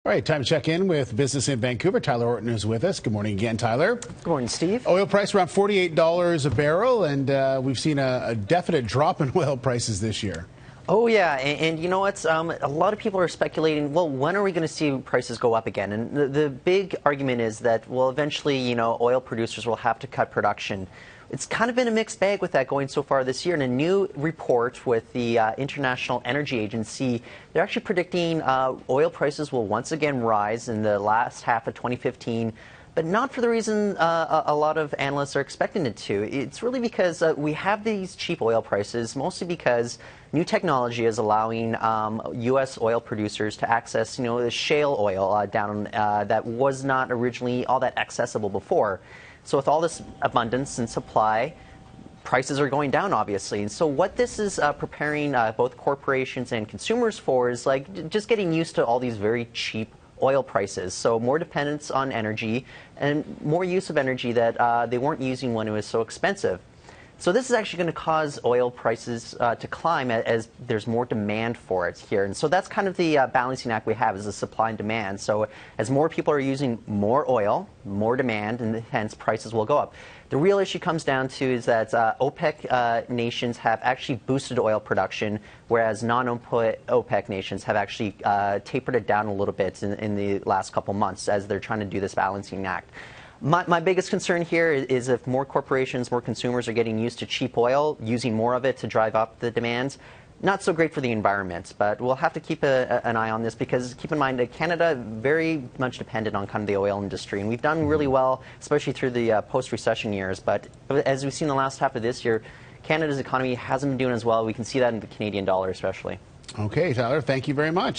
All right, time to check in with business in Vancouver. Tyler Orton is with us. Good morning again, Tyler. Good morning, Steve. Oil price around $48 a barrel, and we've seen a definite drop in oil prices this year. Oh, yeah, and you know what? A lot of people are speculating, well, when are we going to see prices go up again? And the big argument is that, well, eventually, oil producers will have to cut production. It's kind of been a mixed bag with that going so far this year. In a new report with the International Energy Agency, they're actually predicting oil prices will once again rise in the last half of 2015. But not for the reason a lot of analysts are expecting it to. It's really because we have these cheap oil prices, mostly because new technology is allowing U.S. oil producers to access, the shale oil down that was not originally all that accessible before. So with all this abundance and supply, prices are going down, obviously. And so what this is preparing both corporations and consumers for is like just getting used to all these very cheap oil prices. So more dependence on energy and more use of energy that they weren't using when it was so expensive. So this is actually going to cause oil prices to climb as there's more demand for it here. And so that's kind of the balancing act we have, is the supply and demand. So as more people are using more oil, more demand, and hence prices will go up. The real issue comes down to is that OPEC nations have actually boosted oil production, whereas non-OPEC nations have actually tapered it down a little bit in the last couple months as they're trying to do this balancing act. My biggest concern here is if more corporations, more consumers are getting used to cheap oil, using more of it to drive up the demands. Not so great for the environment, but we'll have to keep an eye on this because keep in mind that Canada very much dependent on kind of the oil industry, and we've done really well, especially through the post-recession years. But as we've seen the last half of this year, Canada's economy hasn't been doing as well. We can see that in the Canadian dollar especially. Okay, Tyler, thank you very much.